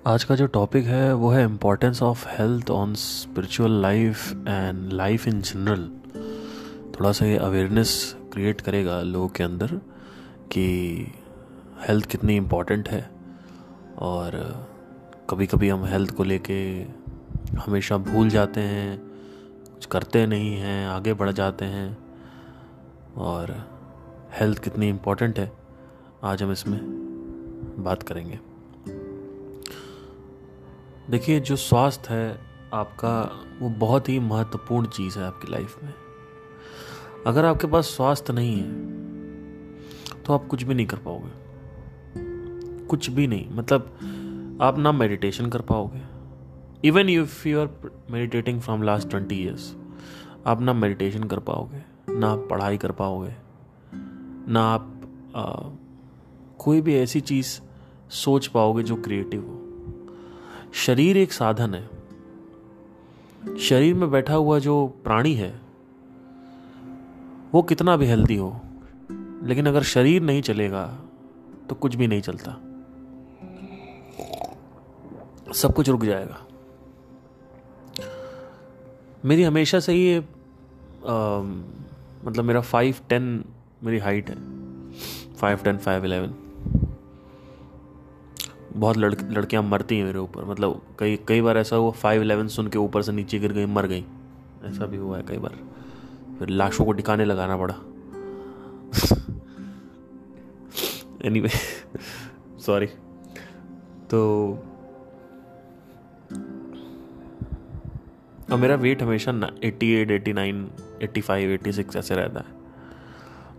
आज का जो टॉपिक है वो है importance of health on spiritual life and life in general. थोड़ा सा ये अवेयरनेस क्रिएट करेगा लोगों के अंदर कि हेल्थ कितनी इम्पोर्टेंट है। और कभी कभी हम हेल्थ को लेके हमेशा भूल जाते हैं, कुछ करते नहीं हैं, आगे बढ़ जाते हैं। और हेल्थ कितनी इम्पोर्टेंट है आज हम इसमें बात करेंगे। देखिए, जो स्वास्थ्य है आपका वो बहुत ही महत्वपूर्ण चीज़ है आपकी लाइफ में। अगर आपके पास स्वास्थ्य नहीं है तो आप कुछ भी नहीं कर पाओगे, कुछ भी नहीं। मतलब आप ना मेडिटेशन कर पाओगे, even if you are meditating from last 20 years, आप ना मेडिटेशन कर पाओगे, ना आप पढ़ाई कर पाओगे, ना आप कोई भी ऐसी चीज़ सोच पाओगे जो क्रिएटिव हो। शरीर एक साधन है। शरीर में बैठा हुआ जो प्राणी है वो कितना भी हेल्दी हो, लेकिन अगर शरीर नहीं चलेगा तो कुछ भी नहीं चलता, सब कुछ रुक जाएगा। मेरी हमेशा से ही मतलब मेरा 5'10" मेरी हाइट है, 5'10", 5'11". बहुत लड़कियां मरती हैं मेरे ऊपर। मतलब कई कई बार ऐसा हुआ 5'11" सुन के ऊपर से नीचे गिर गई, मर गई। ऐसा भी हुआ है कई बार, फिर लाशों को ठिकाने लगाना पड़ा। Anyway, sorry. तो और मेरा वेट हमेशा 88, 89, 85, 86 ऐसे रहता है।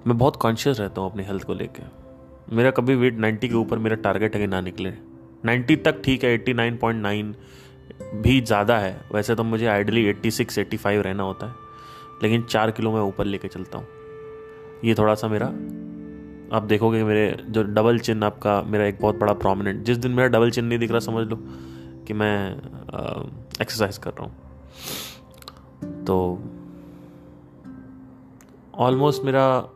मैं बहुत कॉन्शियस रहता हूँ अपनी हेल्थ को लेके। मेरा कभी वेट 90 के ऊपर मेरा टारगेट है कि ना निकले। 90 तक ठीक है, 89.9 भी ज़्यादा है। वैसे तो मुझे आइडली 86, 85 रहना होता है, लेकिन 4 किलो मैं ऊपर लेके चलता हूँ। ये थोड़ा सा मेरा, आप देखोगे मेरे जो डबल चिन आपका, मेरा एक बहुत बड़ा प्रोमिनेंट। जिस दिन मेरा डबल चिन नहीं दिख रहा समझ लो कि मैं एक्सरसाइज कर रहा हूँ। तो ऑलमोस्ट मेरा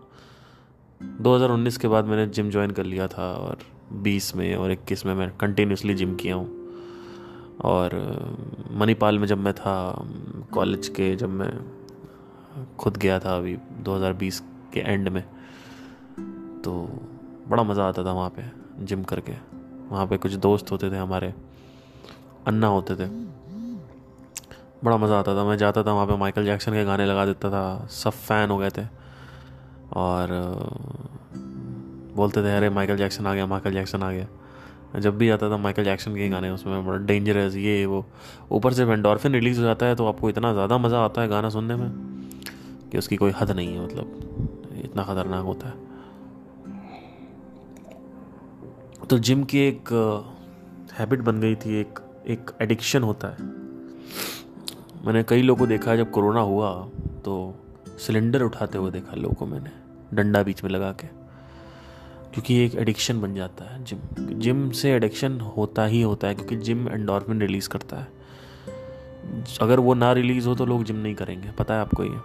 2019 के बाद मैंने जिम ज्वाइन कर लिया था, और 20 में और 21 में मैं कंटिन्यूसली जिम किया हूँ। और मणिपाल में जब मैं था कॉलेज के, जब मैं खुद गया था अभी 2020 के एंड में, तो बड़ा मज़ा आता था वहाँ पे जिम करके। वहाँ पे कुछ दोस्त होते थे हमारे, अन्ना होते थे, बड़ा मज़ा आता था। मैं जाता था वहाँ पे, माइकल जैक्सन के गाने लगा देता था, सब फ़ैन हो गए थे और बोलते थे अरे माइकल जैक्सन आ गया, माइकल जैक्सन आ गया। जब भी आता था माइकल जैक्सन के गाने, उसमें बड़ा डेंजरस ये वो, ऊपर से एंडोर्फिन रिलीज़ हो जाता है तो आपको इतना ज़्यादा मज़ा आता है गाना सुनने में कि उसकी कोई हद नहीं है। मतलब इतना ख़तरनाक होता है। तो जिम की एक हैबिट बन गई थी, एक एडिक्शन होता है। मैंने कई लोगों को देखा है, जब कोरोना हुआ तो सिलेंडर उठाते हुए देखा लोगों को मैंने, डंडा बीच में लगा के, क्योंकि एक एडिक्शन बन जाता है। जिम से एडिक्शन होता ही होता है, क्योंकि जिम एंडोर्फिन रिलीज़ करता है। अगर वो ना रिलीज़ हो तो लोग जिम नहीं करेंगे, पता है आपको ये।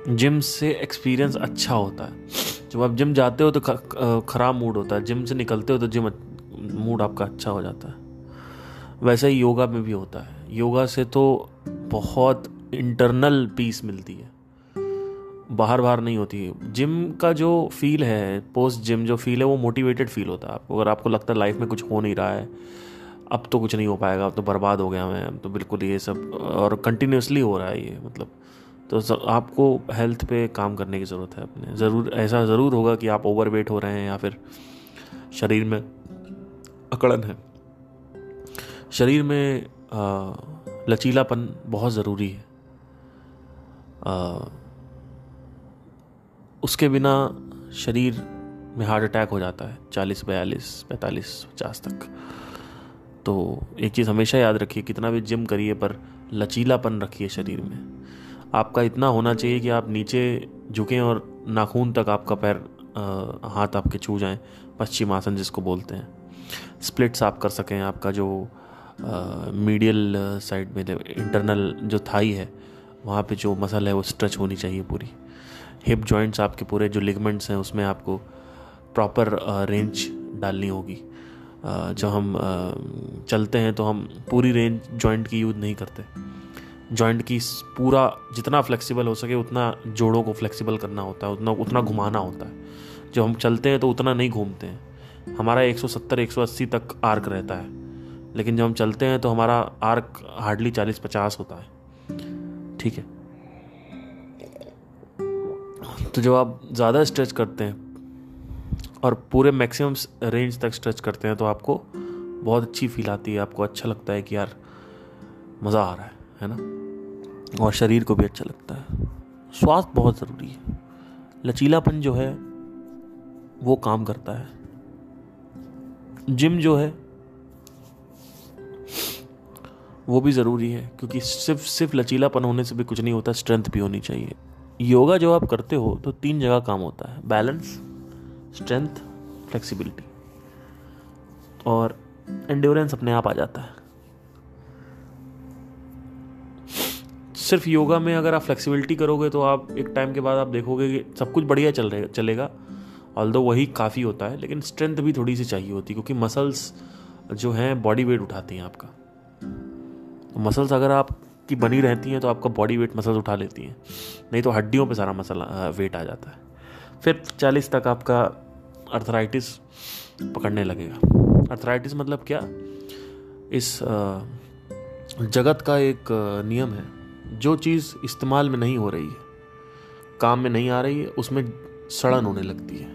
जिम से एक्सपीरियंस अच्छा होता है। जब आप जिम जाते हो तो ख़राब मूड होता है, जिम से निकलते हो तो जिम मूड आपका अच्छा हो जाता है। वैसा ही योगा में भी होता है। योगा से तो बहुत इंटरनल पीस मिलती है, बाहर बाहर नहीं होती है। जिम का जो फील है, पोस्ट जिम जो फील है, वो मोटिवेटेड फील होता है आपको। अगर आपको लगता है लाइफ में कुछ हो नहीं रहा है, अब तो कुछ नहीं हो पाएगा, अब तो बर्बाद हो गया मैं, अब तो बिल्कुल ये सब, और कंटिन्यूसली हो रहा है ये, मतलब तो आपको हेल्थ पे काम करने की ज़रूरत है अपने। ज़रूर ऐसा ज़रूर होगा कि आप ओवरवेट हो रहे हैं या फिर शरीर में अकड़न है। शरीर में लचीलापन बहुत ज़रूरी है। उसके बिना शरीर में हार्ट अटैक हो जाता है 40, 42, 45, 50 तक। तो एक चीज़ हमेशा याद रखिए, कितना भी जिम करिए पर लचीलापन रखिए शरीर में। आपका इतना होना चाहिए कि आप नीचे झुकें और नाखून तक आपका पैर, हाथ आपके छू जाएं, पश्चिमासन जिसको बोलते हैं। स्प्लिट्स आप कर सकें, आपका जो मीडियल साइड में इंटरनल जो थाई है, वहाँ पे जो मसल है वो स्ट्रेच होनी चाहिए पूरी। हिप जॉइंट्स आपके पूरे जो लिगमेंट्स हैं उसमें आपको प्रॉपर रेंज डालनी होगी। जब हम चलते हैं तो हम पूरी रेंज जॉइंट की यूज़ नहीं करते। जॉइंट की पूरा जितना फ्लेक्सिबल हो सके उतना जोड़ों को फ्लेक्सिबल करना होता है, उतना घुमाना होता है। जब हम चलते हैं तो उतना नहीं घूमते हैं। हमारा 170-180 तक आर्क रहता है, लेकिन जब हम चलते हैं तो हमारा आर्क हार्डली 40-50 होता है। ठीक है, तो जब आप ज़्यादा स्ट्रेच करते हैं और पूरे मैक्सिमम रेंज तक स्ट्रेच करते हैं तो आपको बहुत अच्छी फील आती है, आपको अच्छा लगता है कि यार मज़ा आ रहा है ना, और शरीर को भी अच्छा लगता है। स्वास्थ्य बहुत ज़रूरी है, लचीलापन जो है वो काम करता है। जिम जो है वो भी ज़रूरी है, क्योंकि सिर्फ लचीलापन होने से भी कुछ नहीं होता, स्ट्रेंथ भी होनी चाहिए। योगा जब आप करते हो तो 3 जगह काम होता है, बैलेंस, स्ट्रेंथ, फ्लेक्सिबिलिटी, और एंड्योरेंस अपने आप आ जाता है। सिर्फ योगा में अगर आप फ्लेक्सिबिलिटी करोगे तो आप एक टाइम के बाद आप देखोगे कि सब कुछ बढ़िया चलेगा, ऑल्दो वही काफ़ी होता है, लेकिन स्ट्रेंथ भी थोड़ी सी चाहिए होती है, क्योंकि मसल्स जो हैं बॉडी वेट उठाती हैं आपका। तो मसल्स अगर आपकी बनी रहती हैं तो आपका बॉडी वेट मसल्स उठा लेती हैं, नहीं तो हड्डियों पे सारा मसल वेट आ जाता है। फिर 40 तक आपका अर्थराइटिस पकड़ने लगेगा। अर्थराइटिस मतलब क्या? इस जगत का एक नियम है, जो चीज़ इस्तेमाल में नहीं हो रही है, काम में नहीं आ रही है, उसमें सड़न होने लगती है,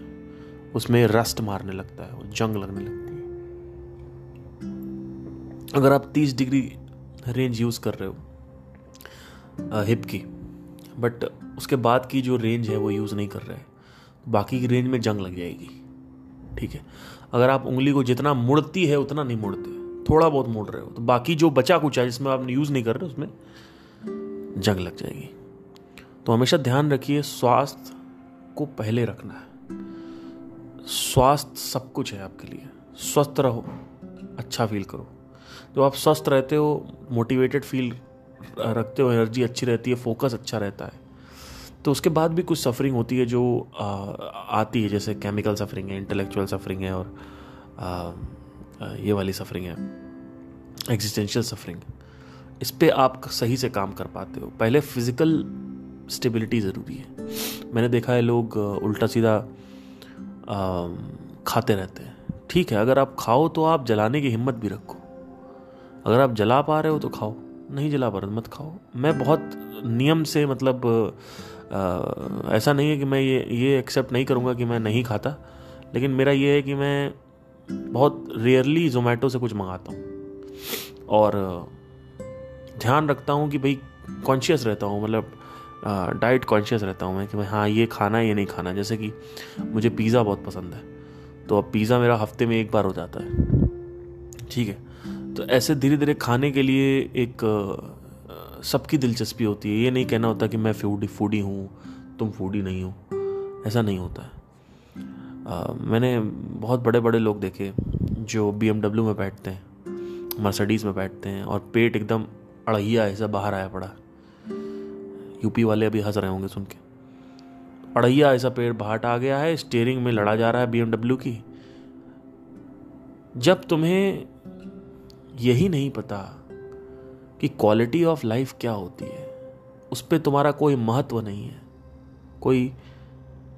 उसमें रस्ट मारने लगता है, जंग लगने लगती है। अगर आप 30 डिग्री रेंज यूज़ कर रहे हो हिप की, बट उसके बाद की जो रेंज है वो यूज़ नहीं कर रहे हैं, बाकी की रेंज में जंग लग जाएगी। ठीक है, अगर आप उंगली को जितना मुड़ती है उतना नहीं मुड़ते, थोड़ा बहुत मुड़ रहे हो, तो बाकी जो बचा कुछ है जिसमें आप यूज़ नहीं कर रहे उसमें जंग लग जाएगी। तो हमेशा ध्यान रखिए, स्वास्थ्य को पहले रखना है। स्वास्थ्य सब कुछ है आपके लिए। स्वस्थ रहो, अच्छा फील करो। जब आप स्वस्थ रहते हो, मोटिवेटेड फील रखते हो, एनर्जी अच्छी रहती है, फोकस अच्छा रहता है, तो उसके बाद भी कुछ सफरिंग होती है जो आती है, जैसे केमिकल सफरिंग है, इंटेलेक्चुअल सफरिंग है, और ये वाली सफरिंग है एग्जिस्टेंशियल सफरिंग। इस पे आप सही से काम कर पाते हो। पहले फिजिकल स्टेबिलिटी ज़रूरी है। मैंने देखा है लोग उल्टा सीधा खाते रहते हैं। ठीक है, अगर आप खाओ तो आप जलाने की हिम्मत भी रखो। अगर आप जला पा रहे हो तो खाओ, नहीं जला पा रहे मत खाओ। मैं बहुत नियम से, मतलब ऐसा नहीं है कि मैं ये एक्सेप्ट नहीं करूँगा कि मैं नहीं खाता, लेकिन मेरा ये है कि मैं बहुत रेयरली ज़ोमैटो से कुछ मंगाता हूँ, और ध्यान रखता हूँ कि भाई कॉन्शियस रहता हूँ, मतलब डाइट कॉन्शियस रहता हूँ मैं कि भाई हाँ ये खाना है ये नहीं खाना। जैसे कि मुझे पिज़्ज़ा बहुत पसंद है, तो अब पिज़्ज़ा मेरा हफ्ते में 1 बार हो जाता है। ठीक है, तो ऐसे धीरे धीरे खाने के लिए एक सबकी दिलचस्पी होती है। ये नहीं कहना होता कि मैं फूडी हूँ, तुम फूडी नहीं हो, ऐसा नहीं होता है। मैंने बहुत बड़े बड़े लोग देखे जो BMW में बैठते हैं, मर्सिडीज़ में बैठते हैं, और पेट एकदम अड़हिया ऐसा बाहर आया पड़ा। यूपी वाले अभी हंस रहे होंगे सुन के। अड़हिया ऐसा पेट बाहर आ गया है, स्टीयरिंग में लड़ा जा रहा है BMW की। जब तुम्हें यही नहीं पता कि क्वालिटी ऑफ लाइफ क्या होती है, उस पर तुम्हारा कोई महत्व नहीं है, कोई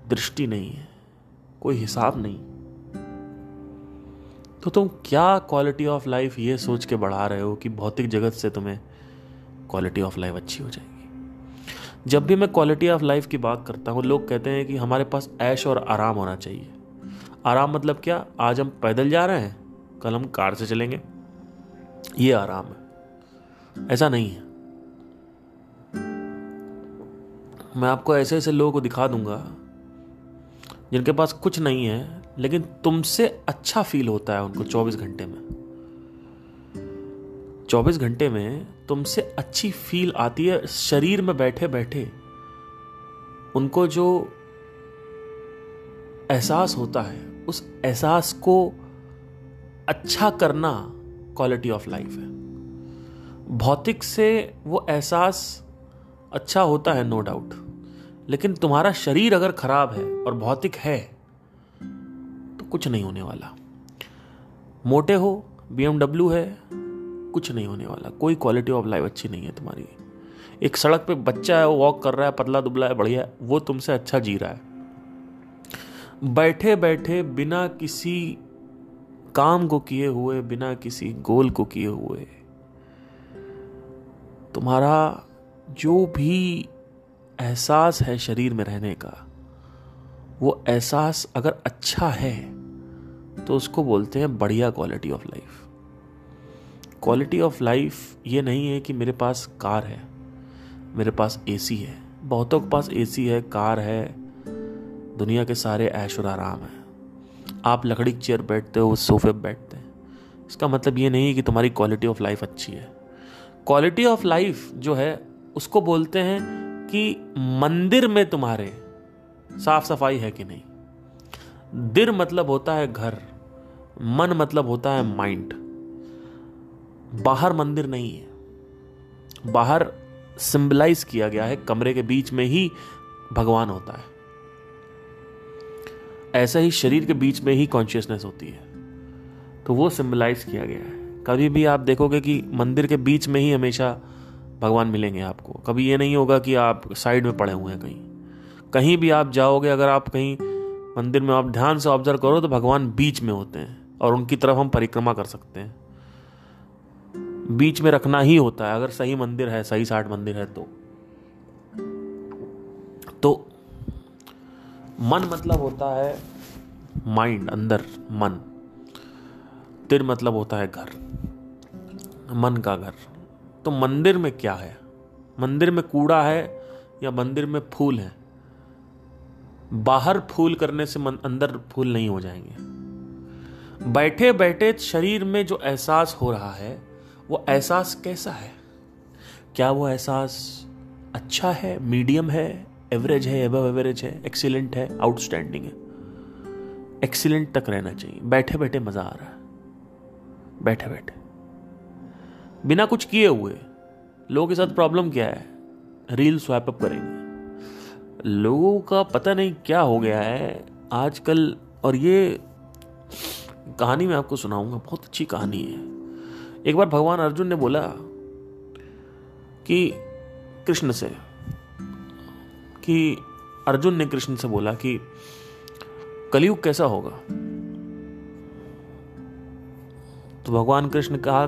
दृष्टि नहीं है, कोई हिसाब नहीं, तो तुम क्या क्वालिटी ऑफ लाइफ ये सोच के बढ़ा रहे हो कि भौतिक जगत से तुम्हें क्वालिटी ऑफ लाइफ अच्छी हो जाएगी। जब भी मैं क्वालिटी ऑफ लाइफ की बात करता हूँ, लोग कहते हैं कि हमारे पास ऐश और आराम होना चाहिए। आराम मतलब क्या? आज हम पैदल जा रहे हैं, कल हम कार से चलेंगे, ये आराम है। ऐसा नहीं है। मैं आपको ऐसे ऐसे लोगों को दिखा दूंगा जिनके पास कुछ नहीं है, लेकिन तुमसे अच्छा फील होता है उनको 24 घंटे में। 24 घंटे में तुमसे अच्छी फील आती है। शरीर में बैठे बैठे उनको जो एहसास होता है, उस एहसास को अच्छा करना क्वालिटी ऑफ लाइफ है। भौतिक से वो एहसास अच्छा होता है, नो डाउट, लेकिन तुम्हारा शरीर अगर खराब है और भौतिक है तो कुछ नहीं होने वाला। मोटे हो, BMW है, कुछ नहीं होने वाला। कोई क्वालिटी ऑफ लाइफ अच्छी नहीं है तुम्हारी। एक सड़क पे बच्चा है, वो वॉक कर रहा है, पतला दुबला है, बढ़िया है, वो तुमसे अच्छा जी रहा है। बैठे बैठे बिना किसी काम को किए हुए, बिना किसी गोल को किए हुए, तुम्हारा जो भी एहसास है शरीर में रहने का, वो एहसास अगर अच्छा है तो उसको बोलते हैं बढ़िया quality of life. Quality of life ये नहीं है कि मेरे पास कार है, मेरे पास एसी है। बहुतों के पास एसी है, कार है, दुनिया के सारे ऐश और आराम है। आप लकड़ी की चेयर बैठते हो, उस सोफे पे बैठते हैं। इसका मतलब ये नहीं है कि तुम्हारी क्वालिटी ऑफ लाइफ अच्छी है। क्वालिटी ऑफ लाइफ जो है उसको बोलते हैं कि मंदिर में तुम्हारे साफ सफाई है कि नहीं। दिर मतलब होता है घर, मन मतलब होता है माइंड। बाहर मंदिर नहीं है, बाहर सिंबलाइज किया गया है, कमरे के बीच में ही भगवान होता है। ऐसा ही शरीर के बीच में ही कॉन्शियसनेस होती है, तो वो सिंबलाइज किया गया है। कभी भी आप देखोगे कि मंदिर के बीच में ही हमेशा भगवान मिलेंगे आपको। कभी ये नहीं होगा कि आप साइड में पड़े हुए हैं कहीं। कहीं भी आप जाओगे, अगर आप कहीं मंदिर में आप ध्यान से ऑब्जर्व करो तो भगवान बीच में होते हैं और उनकी तरफ हम परिक्रमा कर सकते हैं। बीच में रखना ही होता है अगर सही मंदिर है, सही साठ मंदिर है तो मन मतलब होता है माइंड, अंदर मन। तिर मतलब होता है घर, मन का घर। तो मंदिर में क्या है? मंदिर में कूड़ा है या मंदिर में फूल है? बाहर फूल करने से अंदर फूल नहीं हो जाएंगे। बैठे बैठे शरीर में जो एहसास हो रहा है वो एहसास कैसा है? क्या वो एहसास अच्छा है, मीडियम है, एवरेज है, एबव एवरेज है, एक्सीलेंट है, आउटस्टैंडिंग है? एक्सीलेंट तक रहना चाहिए। बैठे बैठे मजा आ रहा है, बैठे बैठे बिना कुछ किए हुए। लोगों के साथ प्रॉब्लम क्या है? रील स्वैप अप करेंगे। लोगों का पता नहीं क्या हो गया है आजकल। और ये कहानी मैं आपको सुनाऊंगा, बहुत अच्छी कहानी है। एक बार भगवान अर्जुन ने बोला कि कृष्ण से, कि अर्जुन ने कृष्ण से बोला कि कलयुग कैसा होगा। तो भगवान कृष्ण कहा,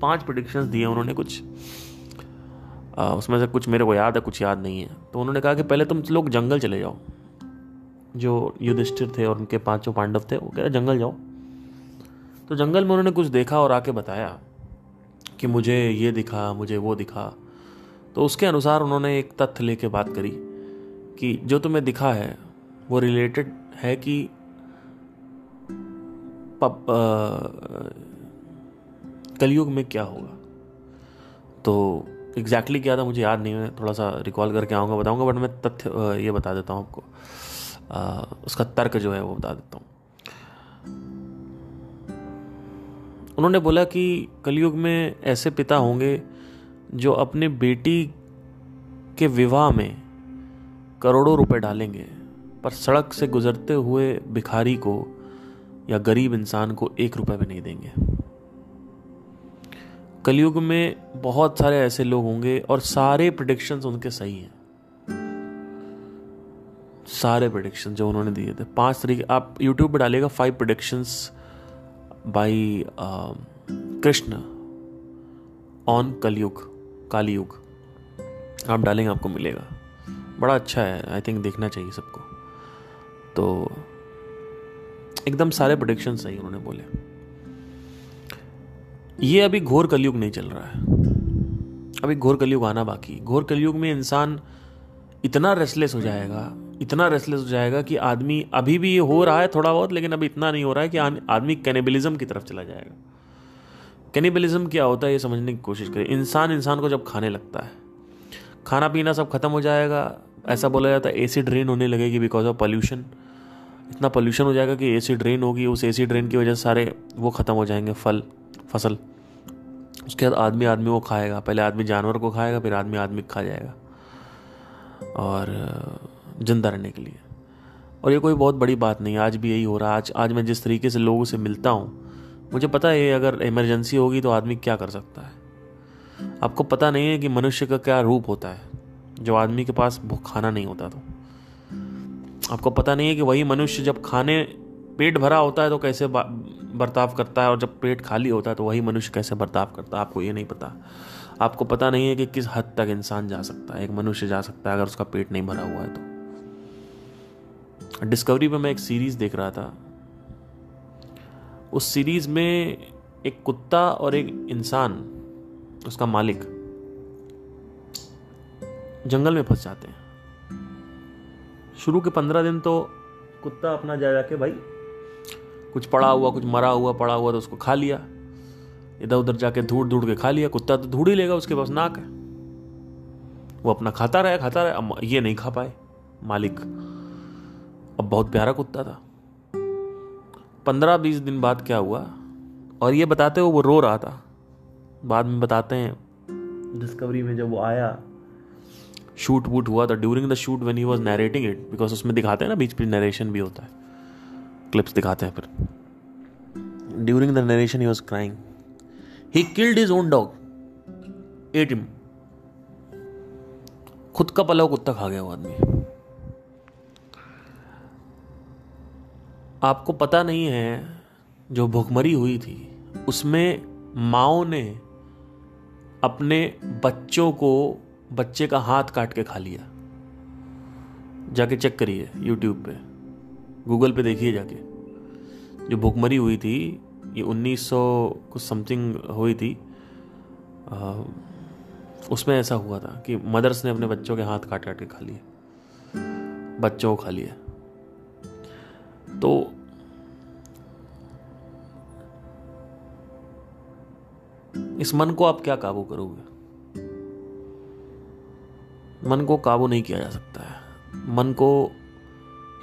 5 प्रेडिक्शंस दिए उन्होंने। कुछ उसमें से कुछ मेरे को याद है, कुछ याद नहीं है। तो उन्होंने कहा कि पहले तुम लोग जंगल चले जाओ। जो युधिष्ठिर थे और उनके 5 पांडव थे, वो कह रहे जंगल जाओ। तो जंगल में उन्होंने कुछ देखा और आके बताया कि मुझे ये दिखा, मुझे वो दिखा। तो उसके अनुसार उन्होंने एक तथ्य लेके बात करी कि जो तुम्हें दिखा है वो रिलेटेड है कि कलयुग में क्या होगा। तो एग्जैक्टली क्या था मुझे याद नहीं है, थोड़ा सा रिकॉल करके आऊँगा, बताऊँगा। बट मैं तथ्य ये बता देता हूँ आपको, उसका तर्क जो है वो बता देता हूँ। उन्होंने बोला कि कलयुग में ऐसे पिता होंगे जो अपने बेटी के विवाह में करोड़ों रुपए डालेंगे, पर सड़क से गुजरते हुए भिखारी को या गरीब इंसान को 1 रुपए भी नहीं देंगे। कलयुग में बहुत सारे ऐसे लोग होंगे और सारे प्रेडिक्शंस उनके सही हैं। सारे प्रेडिक्शन जो उन्होंने दिए थे, 5 तरीके, आप यूट्यूब पे डालिएगा 5 प्रेडिक्शंस बाई कृष्ण ऑन कालीयुग, आप डालेंगे आपको मिलेगा। बड़ा अच्छा है, आई थिंक देखना चाहिए सबको। तो एकदम सारे प्रेडिक्शन सही उन्होंने बोले। ये अभी घोर कलयुग नहीं चल रहा है, अभी घोर कलयुग आना बाकी। घोर कलयुग में इंसान इतना रेस्टलेस हो जाएगा कि आदमी, अभी भी ये हो रहा है थोड़ा बहुत, लेकिन अभी इतना नहीं हो रहा है कि आदमी कैनिबलिज्म की तरफ चला जाएगा। कैनिबलिज्म क्या होता है ये समझने की कोशिश करें। इंसान को जब खाने लगता है, खाना पीना सब खत्म हो जाएगा। ऐसा बोला जाता है एसिड रेन होने लगेगी बिकॉज ऑफ पॉल्यूशन। इतना पॉल्यूशन हो जाएगा कि एसिड रेन होगी, उस एसिड रेन की वजह से सारे वो खत्म हो जाएंगे, फसल। उसके बाद आदमी वो खाएगा। पहले आदमी जानवर को खाएगा, फिर आदमी खा जाएगा और जिंदा रहने के लिए। और ये कोई बहुत बड़ी बात नहीं, आज भी यही हो रहा है। आज मैं जिस तरीके से लोगों से मिलता हूँ, मुझे पता है अगर इमरजेंसी होगी तो आदमी क्या कर सकता है। आपको पता नहीं है कि मनुष्य का क्या रूप होता है जब आदमी के पास खाना नहीं होता। तो आपको पता नहीं है कि वही मनुष्य जब खाने पेट भरा होता है तो कैसे बर्ताव करता है, और जब पेट खाली होता है तो वही मनुष्य कैसे बर्ताव करता है। आपको ये नहीं पता। आपको पता नहीं है कि किस हद तक इंसान जा सकता है, एक मनुष्य जा सकता है अगर उसका पेट नहीं भरा हुआ है तो। डिस्कवरी पे मैं एक सीरीज देख रहा था। उस सीरीज में एक कुत्ता और एक इंसान, उसका मालिक, जंगल में फंस जाते हैं। शुरू के 15 दिन तो कुत्ता अपना जा जाके भाई कुछ पड़ा हुआ, कुछ मरा हुआ पड़ा हुआ तो उसको खा लिया, इधर उधर जाके ढूंढ ढूंढ के खा लिया। कुत्ता तो ढूंढ ही लेगा, उसके पास नाक है, वो अपना खाता रहे। अब ये नहीं खा पाए मालिक। अब बहुत प्यारा कुत्ता था। 15-20 दिन बाद क्या हुआ, और ये बताते हो वो रो रहा था। बाद में बताते हैं डिस्कवरी में जब वो आया, शूट वूट हुआ था, during the shoot when he was narrating it, because उसमें दिखाते हैं ना बीच पे नरेशन भी होता है, क्लिप्स दिखाते हैं। फिर during the narration he was crying, he killed his own dog, at him. खुद का पला कुत्ता खा गया वो आदमी। आपको पता नहीं है जो भुखमरी हुई थी उसमें माओ ने अपने बच्चे का हाथ काट के खा लिया। जाके चेक करिए यूट्यूब पे, गूगल पे देखिए जाके। जो भुखमरी हुई थी ये 1900 कुछ समथिंग हुई थी, उसमें ऐसा हुआ था कि मदर्स ने अपने बच्चों के हाथ काट काट के खा लिए, बच्चों को खा लिया। तो इस मन को आप क्या काबू करोगे? मन को काबू नहीं किया जा सकता है। मन को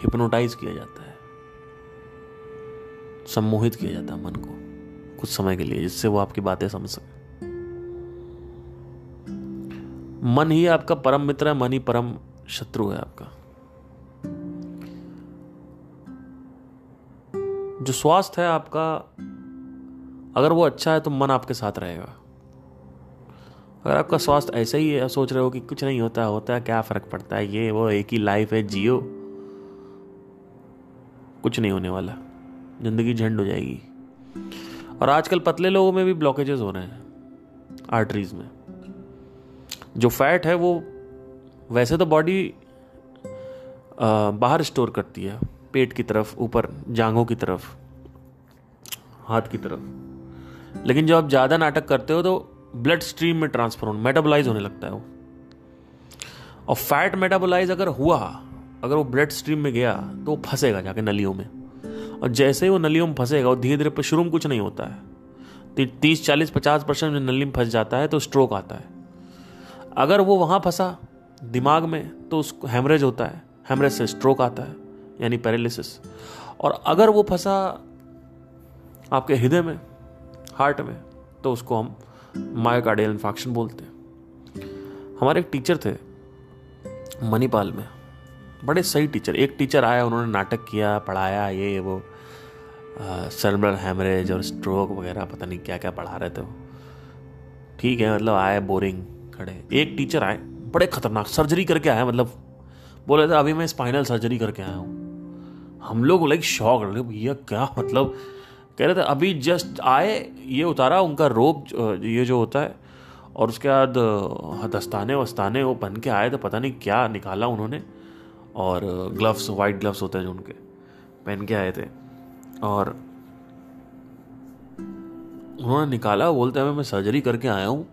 हिप्नोटाइज किया जाता है, सम्मोहित किया जाता है मन को कुछ समय के लिए, जिससे वो आपकी बातें समझ सके। मन ही आपका परम मित्र है, मन ही परम शत्रु है आपका। जो स्वास्थ्य है आपका, अगर वो अच्छा है तो मन आपके साथ रहेगा। अगर आपका स्वास्थ्य ऐसा ही है, सोच रहे हो कि कुछ नहीं होता है क्या फर्क पड़ता है, ये वो एक ही लाइफ है, जियो, कुछ नहीं होने वाला, जिंदगी झंड हो जाएगी। और आजकल पतले लोगों में भी ब्लॉकेजेस हो रहे हैं आर्टरीज में। जो फैट है वो वैसे तो बॉडी बाहर स्टोर करती है, पेट की तरफ, ऊपर जांघों की तरफ, हाथ की तरफ, लेकिन जब आप ज्यादा नाटक करते हो तो ब्लड स्ट्रीम में ट्रांसफर मेटाबोलाइज होने लगता है वो। और फैट मेटाबोलाइज अगर हुआ, अगर वो ब्लड स्ट्रीम में गया तो वो फंसेगा जाके नलियों में, और जैसे ही वो नलियों में फंसेगा वो धीरे धीरे, शुरू में कुछ नहीं होता है, 30-40-50% में नली में फंस जाता है तो स्ट्रोक आता है। अगर वो वहां फंसा दिमाग में तो उसको हेमरेज होता है, हेमरेज से स्ट्रोक आता है यानी पैरालिसिस। और अगर वो फंसा आपके हृदय में, हार्ट में, तो उसको हम मायोकार्डियल इन्फार्क्शन बोलते हैं। हमारे एक टीचर थे मणिपाल में, बड़े सही टीचर। एक टीचर आया, उन्होंने नाटक किया, पढ़ाया, ये वो सेरेब्रल हैमरेज और स्ट्रोक वगैरह पता नहीं क्या क्या पढ़ा रहे थे वो। ठीक है, मतलब आए बोरिंग खड़े। एक टीचर आए बड़े खतरनाक, सर्जरी करके आया, मतलब बोले थे अभी मैं स्पाइनल सर्जरी करके आया हूँ। हम लोग लाइक शॉक, भैया क्या मतलब, कह रहे थे अभी जस्ट आए, ये उतारा उनका रोब, ये जो होता है, और उसके बाद दस्ताने वस्ताने वो पहन के आए थे, पता नहीं क्या निकाला उन्होंने, और ग्लव्स, वाइट ग्लव्स होते हैं जो उनके, पहन के आए थे, और उन्होंने निकाला, बोलते हैं मैं सर्जरी करके आया हूँ।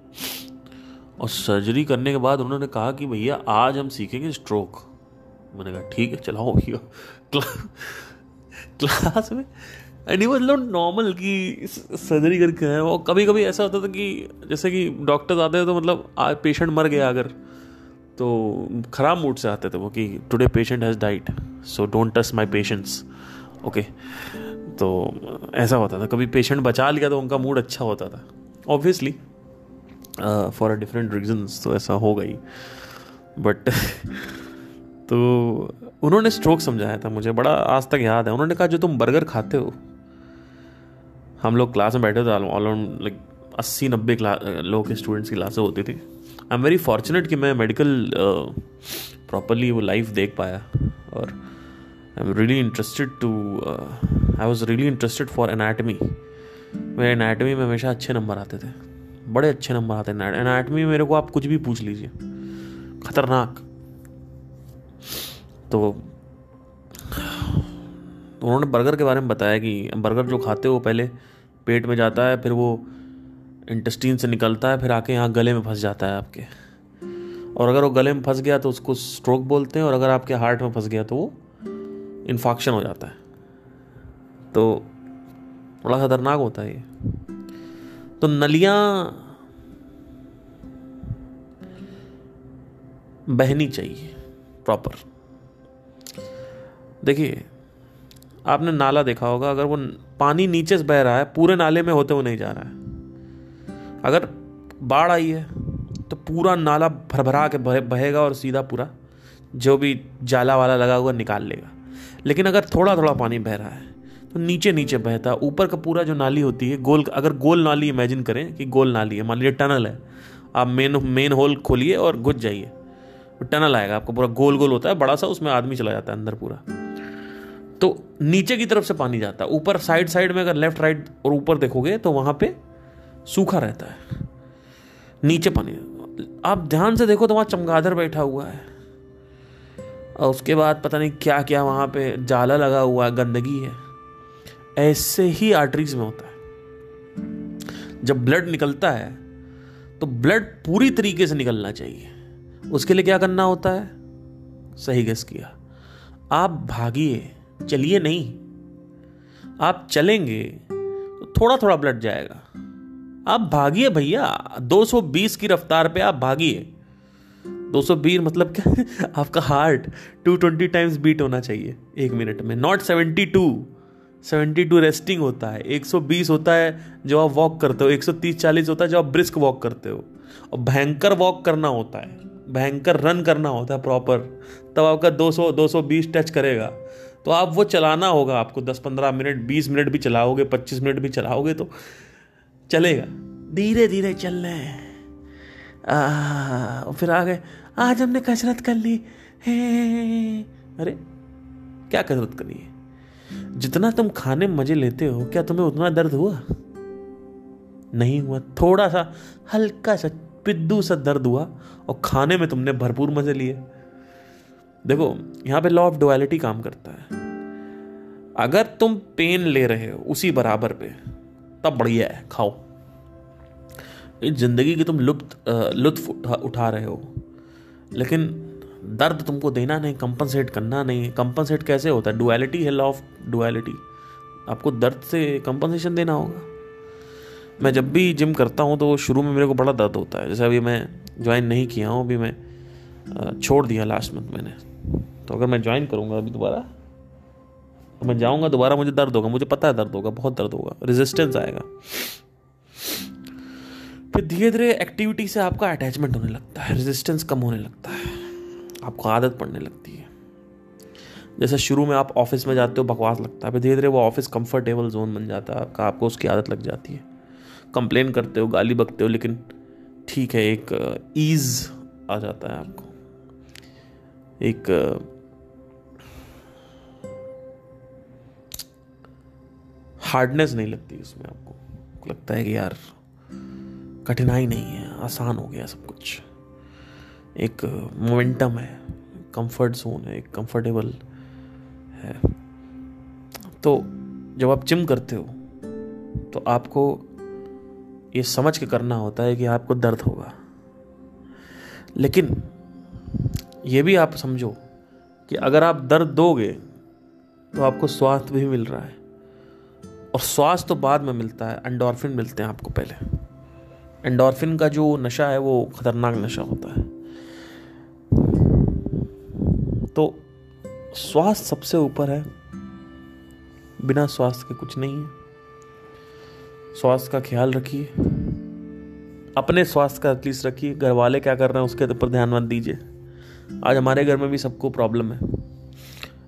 और सर्जरी करने के बाद उन्होंने कहा कि भैया आज हम सीखेंगे स्ट्रोक। मैंने कहा ठीक है चलाओ भैया। क्लास में एंड मतलब नॉर्मल की सर्जरी करके आए। और कभी कभी ऐसा होता था कि जैसे कि डॉक्टर्स आते थे तो मतलब पेशेंट मर गया अगर, तो खराब मूड से आते थे वो कि today patient has died so don't touch my patients, okay. तो ऐसा होता था, कभी पेशेंट बचा लिया तो उनका मूड अच्छा होता था, obviously for a different reasons, तो ऐसा हो गई। बट तो उन्होंने स्ट्रोक समझाया था मुझे, बड़ा आज तक याद है। उन्होंने कहा जो तुम बर्गर खाते हो, हम लोग क्लास में बैठे थे, ऑलराउंड लाइक 80-90 लोगों के स्टूडेंट्स की क्लासें होती थी। आई एम वेरी फॉर्चुनेट कि मैं मेडिकल प्रॉपरली वो लाइफ देख पाया, और I am really interested I was really interested for anatomy. मेरे एनाटमी में हमेशा अच्छे नंबर आते थे, बड़े अच्छे नंबर आते हैं एनाटमी में। मेरे को आप कुछ भी पूछ लीजिए, खतरनाक। तो उन्होंने बर्गर के बारे में बताया कि बर्गर जो खाते हो वो पहले पेट में जाता है, फिर वो इंटेस्टाइन से निकलता है, फिर आके यहाँ गले में फंस जाता है आपके, और अगर वो गले में फंस गया तो उसको स्ट्रोक बोलते हैं, और अगर आपके हार्ट में फंस गया तो वो इन्फेक्शन हो जाता है। तो बड़ा खतरनाक होता है ये। तो नलियाँ बहनी चाहिए प्रॉपर। देखिए, आपने नाला देखा होगा, अगर वो पानी नीचे से बह रहा है, पूरे नाले में होते हुए नहीं जा रहा है। अगर बाढ़ आई है तो पूरा नाला भरभरा के बहेगा और सीधा पूरा जो भी जाला वाला लगा हुआ निकाल लेगा। लेकिन अगर थोड़ा थोड़ा पानी बह रहा है तो नीचे नीचे बहता है। ऊपर का पूरा जो नाली होती है गोल, अगर गोल नाली इमेजिन करें कि गोल नाली है, मान लीजिए टनल है, आप मेन होल खोलिए और घुस जाइए, तो टनल आएगा आपको, पूरा गोल गोल होता है बड़ा सा, उसमें आदमी चला जाता है अंदर पूरा। तो नीचे की तरफ से पानी जाता है, ऊपर साइड में अगर लेफ्ट राइट और ऊपर देखोगे तो वहां पे सूखा रहता है, नीचे पानी। आप ध्यान से देखो तो वहां चमगादड़ बैठा हुआ है, और उसके बाद पता नहीं क्या क्या वहां पे जाला लगा हुआ है, गंदगी है। ऐसे ही आर्टरीज में होता है। जब ब्लड निकलता है तो ब्लड पूरी तरीके से निकलना चाहिए। उसके लिए क्या करना होता है? सही गेस किया, आप भागिए, चलिए नहीं। आप चलेंगे तो थोड़ा थोड़ा ब्लड जाएगा। आप भागिए भैया, 220 की रफ्तार पे आप भागिए। 220 मतलब क्या? आपका हार्ट 220 टाइम्स बीट होना चाहिए 1 मिनट में, नॉट 72 रेस्टिंग होता है, 120 होता है जो आप वॉक करते हो, 130-40 होता है जो आप ब्रिस्क वॉक करते हो, और भयंकर वॉक करना होता है, भयंकर रन करना होता है प्रॉपर, तब आपका 200-220 टच करेगा। तो आप वो चलाना होगा आपको 10-15 मिनट, 20 मिनट भी चलाओगे, 25 मिनट भी चलाओगे तो चलेगा। धीरे धीरे चलना है। फिर आ गए, आज हमने कसरत कर ली है। अरे क्या कसरत करी है? जितना तुम खाने में मजे लेते हो, क्या तुम्हें उतना दर्द हुआ? नहीं हुआ। थोड़ा सा हल्का सा पिद्दू सा दर्द हुआ, और खाने में तुमने भरपूर मजे लिए। देखो, यहां पे लॉ ऑफ डुअलिटी काम करता है। अगर तुम पेन ले रहे हो उसी बराबर पे, तब बढ़िया है, खाओ। इस जिंदगी की तुम लुत्फ उठा रहे हो, लेकिन दर्द तुमको देना नहीं, कंपनसेट करना नहीं। कंपनसेट कैसे होता है? डुअलिटी है, लॉ ऑफ डुअलिटी। आपको दर्द से कंपनसेशन देना होगा। मैं जब भी जिम करता हूँ तो शुरू में मेरे को बड़ा दर्द होता है। जैसे अभी मैं ज्वाइन नहीं किया हूँ, अभी मैं छोड़ दिया लास्ट मंथ मैंने। तो अगर मैं ज्वाइन करूँगा अभी दोबारा, तो मैं जाऊँगा दोबारा, मुझे दर्द होगा, मुझे पता है दर्द होगा, बहुत दर्द होगा, रेजिस्टेंस आएगा। फिर धीरे धीरे एक्टिविटी से आपका अटैचमेंट होने लगता है, रेजिस्टेंस कम होने लगता है, आपको आदत पड़ने लगती है। जैसे शुरू में आप ऑफिस में जाते हो, बकवास लगता है, फिर धीरे धीरे वो ऑफिस कंफर्टेबल जोन बन जाता है आपका, आपको उसकी आदत लग जाती है। कंप्लेन करते हो, गाली बकते हो, लेकिन ठीक है, एक ईज आ जाता है आपको, एक हार्डनेस नहीं लगती उसमें। आपको लगता है कि यार कठिनाई नहीं है, आसान हो गया सब कुछ। एक मोमेंटम है, कंफर्ट जोन है, एक कंफर्टेबल है। तो जब आप जिम करते हो तो आपको ये समझ के करना होता है कि आपको दर्द होगा, लेकिन ये भी आप समझो कि अगर आप दर्द दोगे तो आपको स्वास्थ्य भी मिल रहा है, और स्वास्थ्य तो बाद में मिलता है, एंडोर्फिन मिलते हैं आपको पहले। एंडोर्फिन का जो नशा है वो खतरनाक नशा होता है। तो स्वास्थ्य सबसे ऊपर है, बिना स्वास्थ्य के कुछ नहीं है। स्वास्थ्य का ख्याल रखिए, अपने स्वास्थ्य का एटलीस्ट रखिए। घर वाले क्या कर रहे हैं उसके ऊपर ध्यान मत दीजिए। आज हमारे घर में भी सबको प्रॉब्लम है,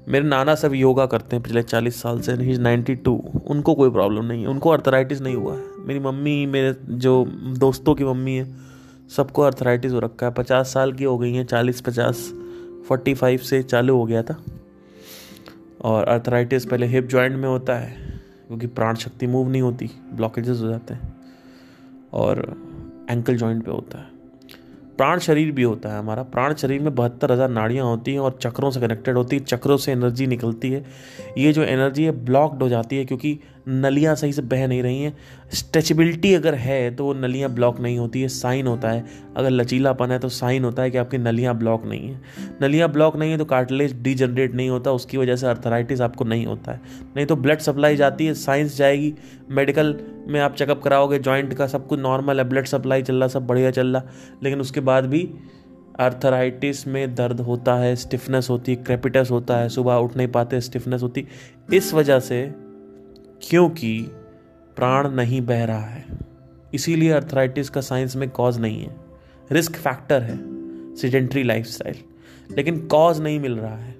मेरे नाना सब योगा करते हैं पिछले 40 साल से, ही इज़ 92, उनको कोई प्रॉब्लम नहीं है, उनको अर्थराइटिस नहीं हुआ है। मेरी मम्मी, मेरे जो दोस्तों की मम्मी है, सबको अर्थराइटिस हो रखा है, 50 साल की हो गई हैं, 45 से चालू हो गया था। और अर्थराइटिस पहले हिप जॉइंट में होता है क्योंकि प्राण शक्ति मूव नहीं होती, ब्लॉकेजेस हो जाते हैं, और एंकल जॉइंट पे होता है। प्राण शरीर भी होता है हमारा। प्राण शरीर में 72,000 नाड़ियाँ होती हैं और चक्रों से कनेक्टेड होती है, चक्रों से एनर्जी निकलती है। ये जो एनर्जी है ब्लॉक्ड हो जाती है क्योंकि नलियाँ सही से बह नहीं रही हैं। स्ट्रेचेबिलिटी अगर है तो वो नलियाँ ब्लॉक नहीं होती है, साइन होता है। अगर लचीलापन है तो साइन होता है कि आपकी नलियाँ ब्लॉक नहीं है। नलियाँ ब्लॉक नहीं है तो कार्टिलेज डीजनरेट नहीं होता, उसकी वजह से अर्थराइटिस आपको नहीं होता है। नहीं तो ब्लड सप्लाई जाती है, साइंस जाएगी, मेडिकल में आप चेकअप कराओगे, जॉइंट का सब कुछ नॉर्मल है, ब्लड सप्लाई चल रहा, सब बढ़िया चल रहा, लेकिन उसके बाद भी अर्थराइटिस में दर्द होता है, स्टिफनेस होती है, क्रेपिटस होता है, सुबह उठ नहीं पाते, स्टिफनेस होती, इस वजह से क्योंकि प्राण नहीं बह रहा है। इसीलिए अर्थराइटिस का साइंस में कॉज नहीं है, रिस्क फैक्टर है सेडेंटरी लाइफस्टाइल, लेकिन कॉज नहीं मिल रहा है।